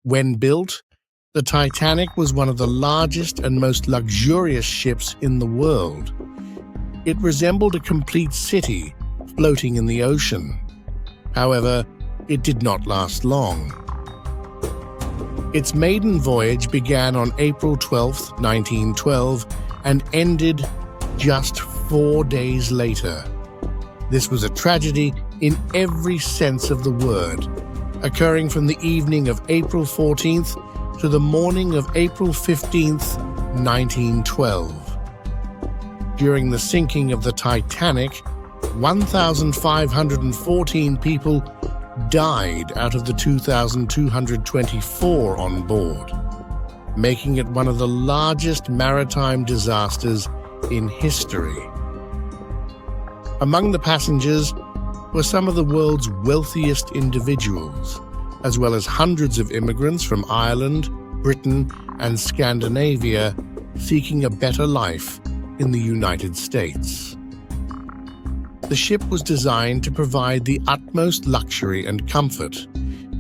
When built, the Titanic was one of the largest and most luxurious ships in the world. It resembled a complete city floating in the ocean. However, it did not last long. Its maiden voyage began on April 12, 1912, and ended just 4 days later. This was a tragedy in every sense of the word, occurring from the evening of April 14th to the morning of April 15th, 1912. During the sinking of the Titanic, 1,514 people died out of the 2,224 on board, making it one of the largest maritime disasters in history. Among the passengers were some of the world's wealthiest individuals, as well as hundreds of immigrants from Ireland, Britain, and Scandinavia seeking a better life in the United States. The ship was designed to provide the utmost luxury and comfort,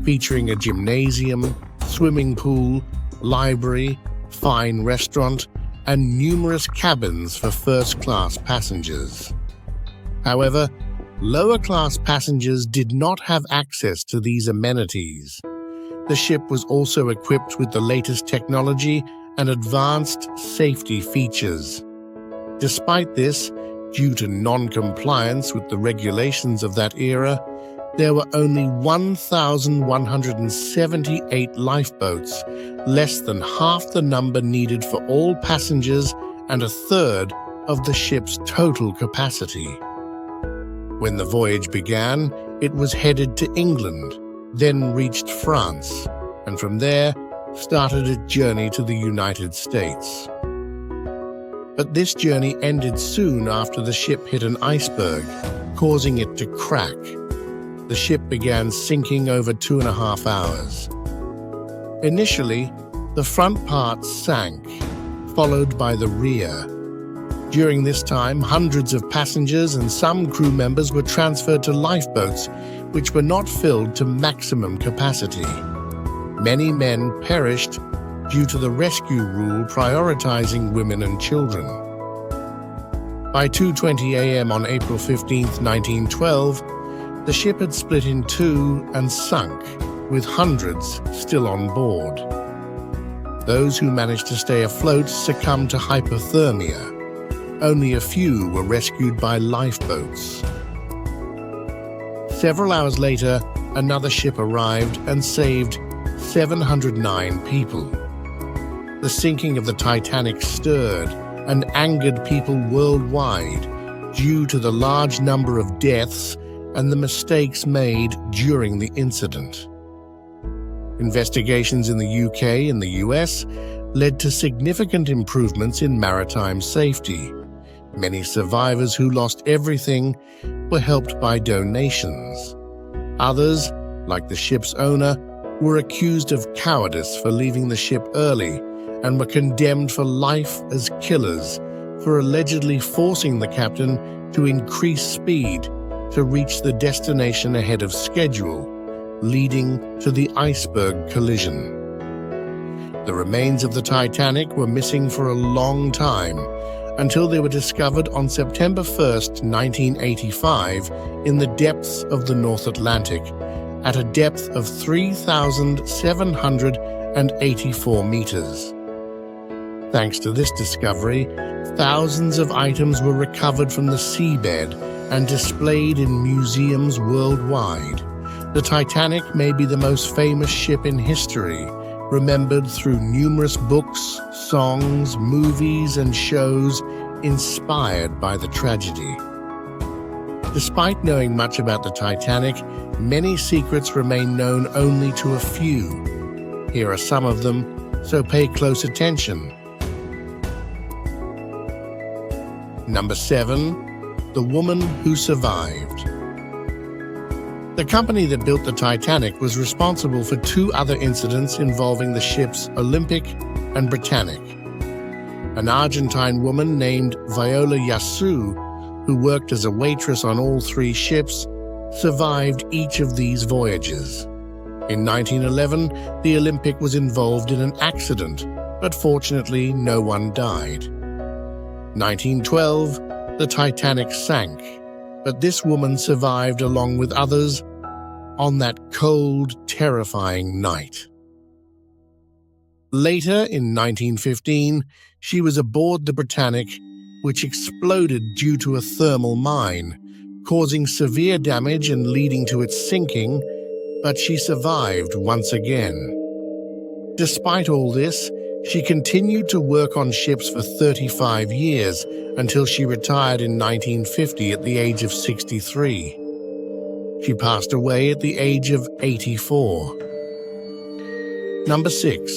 featuring a gymnasium, swimming pool, library, fine restaurant, and numerous cabins for first-class passengers. However, lower-class passengers did not have access to these amenities. The ship was also equipped with the latest technology and advanced safety features. Despite this, due to non-compliance with the regulations of that era, there were only 1,178 lifeboats, less than half the number needed for all passengers and a third of the ship's total capacity. When the voyage began, it was headed to England, then reached France, and from there started its journey to the United States. But this journey ended soon after the ship hit an iceberg, causing it to crack. The ship began sinking over 2.5 hours. Initially, the front part sank, followed by the rear. During this time, hundreds of passengers and some crew members were transferred to lifeboats, which were not filled to maximum capacity. Many men perished due to the rescue rule prioritizing women and children. By 2:20 a.m. on April 15, 1912, the ship had split in two and sunk, with hundreds still on board. Those who managed to stay afloat succumbed to hypothermia. Only a few were rescued by lifeboats. Several hours later, another ship arrived and saved 709 people. The sinking of the Titanic stirred and angered people worldwide due to the large number of deaths and the mistakes made during the incident. Investigations in the UK and the US led to significant improvements in maritime safety. Many survivors who lost everything were helped by donations. Others, like the ship's owner, were accused of cowardice for leaving the ship early and were condemned for life as killers for allegedly forcing the captain to increase speed to reach the destination ahead of schedule, leading to the iceberg collision. The remains of the Titanic were missing for a long time, until they were discovered on September 1st, 1985, in the depths of the North Atlantic, at a depth of 3,784 meters. Thanks to this discovery, thousands of items were recovered from the seabed and displayed in museums worldwide. The Titanic may be the most famous ship in history, remembered through numerous books, songs, movies, and shows inspired by the tragedy. Despite knowing much about the Titanic, many secrets remain known only to a few. Here are some of them, so pay close attention. Number 7. The Woman Who Survived. The company that built the Titanic was responsible for 2 other incidents involving the ships Olympic and Britannic. An Argentine woman named Viola Yasu, who worked as a waitress on all 3 ships, survived each of these voyages. In 1911, the Olympic was involved in an accident, but fortunately no one died. 1912, the Titanic sank, but this woman survived along with others on that cold, terrifying night. Later, in 1915, she was aboard the Britannic, which exploded due to a thermal mine, causing severe damage and leading to its sinking, but she survived once again. Despite all this, she continued to work on ships for 35 years until she retired in 1950 at the age of 63. She passed away at the age of 84. Number 6.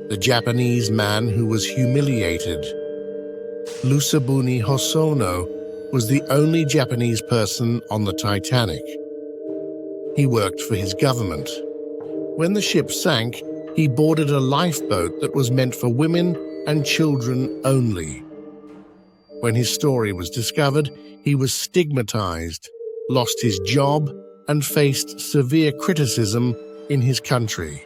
The Japanese man who was humiliated. Lusabuni Hosono was the only Japanese person on the Titanic. He worked for his government. When the ship sank, he boarded a lifeboat that was meant for women and children only. When his story was discovered, he was stigmatized, lost his job, and faced severe criticism in his country.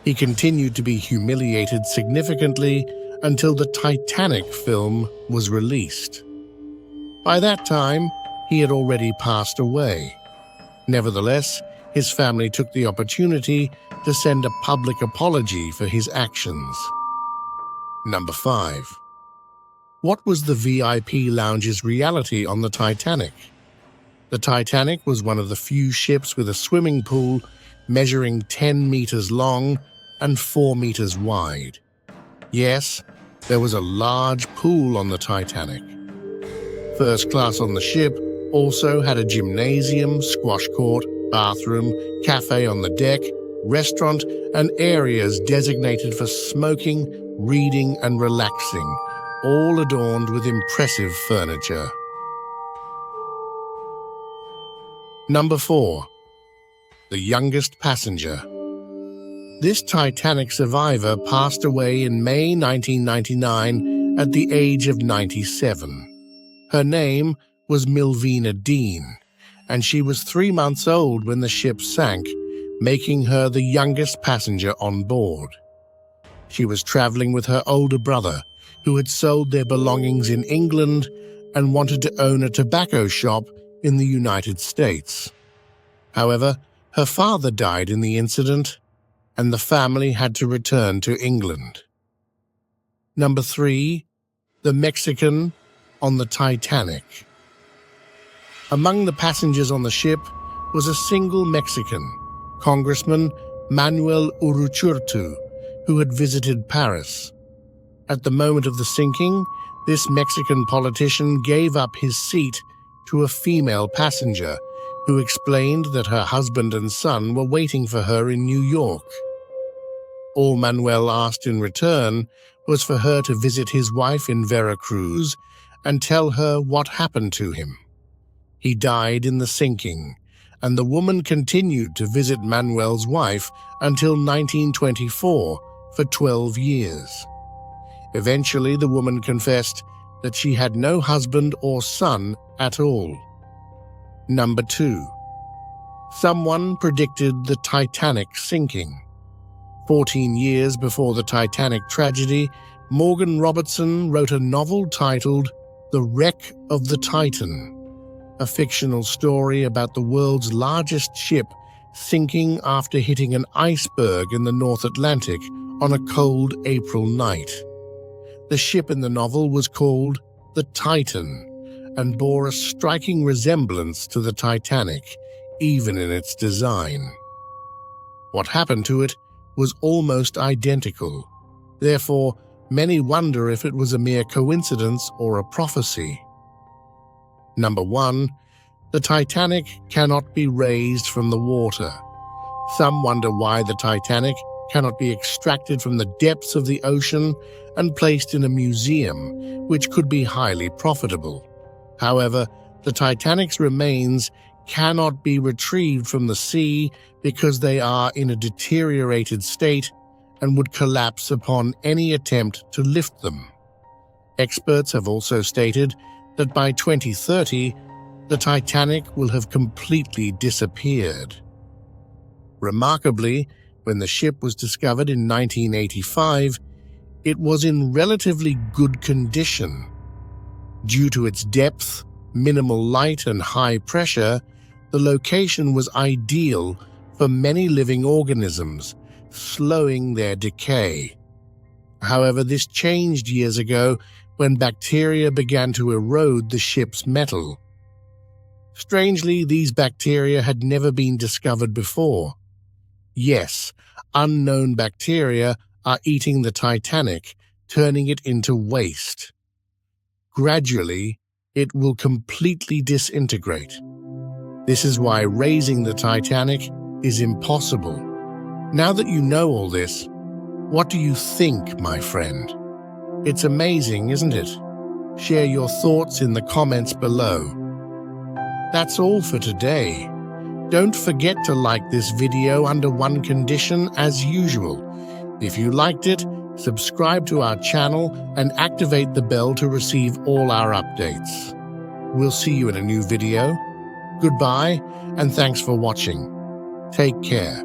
He continued to be humiliated significantly until the Titanic film was released. By that time, he had already passed away. Nevertheless, his family took the opportunity to send a public apology for his actions. Number 5. What was the VIP lounge's reality on the Titanic? The Titanic was one of the few ships with a swimming pool measuring 10 meters long and 4 meters wide. Yes, there was a large pool on the Titanic. First class on the ship also had a gymnasium, squash court, bathroom, cafe on the deck, restaurant, and areas designated for smoking, reading, and relaxing, all adorned with impressive furniture. Number 4. The youngest passenger. This Titanic survivor passed away in May 1999 at the age of 97. Her name was Milvina Dean, and she was 3 months old when the ship sank, making her the youngest passenger on board. She was traveling with her older brother, who had sold their belongings in England and wanted to own a tobacco shop in the United States. However, her father died in the incident, and the family had to return to England. Number 3. The Mexican on the Titanic. Among the passengers on the ship was a single Mexican, Congressman Manuel Uruchurtu, who had visited Paris. At the moment of the sinking, this Mexican politician gave up his seat to a female passenger who explained that her husband and son were waiting for her in New York. All Manuel asked in return was for her to visit his wife in Veracruz and tell her what happened to him. He died in the sinking, and the woman continued to visit Manuel's wife until 1924 for 12 years. Eventually, the woman confessed that she had no husband or son at all. Number 2. Someone predicted the Titanic sinking. 14 years before the Titanic tragedy, Morgan Robertson wrote a novel titled The Wreck of the Titan, a fictional story about the world's largest ship sinking after hitting an iceberg in the North Atlantic on a cold April night. The ship in the novel was called the Titan and bore a striking resemblance to the Titanic, even in its design. What happened to it was almost identical. Therefore, many wonder if it was a mere coincidence or a prophecy. Number 1. The Titanic cannot be raised from the water. Some wonder why the Titanic cannot be extracted from the depths of the ocean and placed in a museum, which could be highly profitable. However, the Titanic's remains cannot be retrieved from the sea because they are in a deteriorated state and would collapse upon any attempt to lift them. Experts have also stated that by 2030, the Titanic will have completely disappeared. Remarkably, when the ship was discovered in 1985, it was in relatively good condition. Due to its depth, minimal light, and high pressure, the location was ideal for many living organisms, slowing their decay. However, this changed years ago when bacteria began to erode the ship's metal. Strangely, these bacteria had never been discovered before. Yes, unknown bacteria are eating the Titanic, turning it into waste. Gradually, it will completely disintegrate. This is why raising the Titanic is impossible. Now that you know all this, what do you think, my friend? It's amazing, isn't it? Share your thoughts in the comments below. That's all for today. Don't forget to like this video under one condition as usual. If you liked it, subscribe to our channel and activate the bell to receive all our updates. We'll see you in a new video. Goodbye, and thanks for watching. Take care.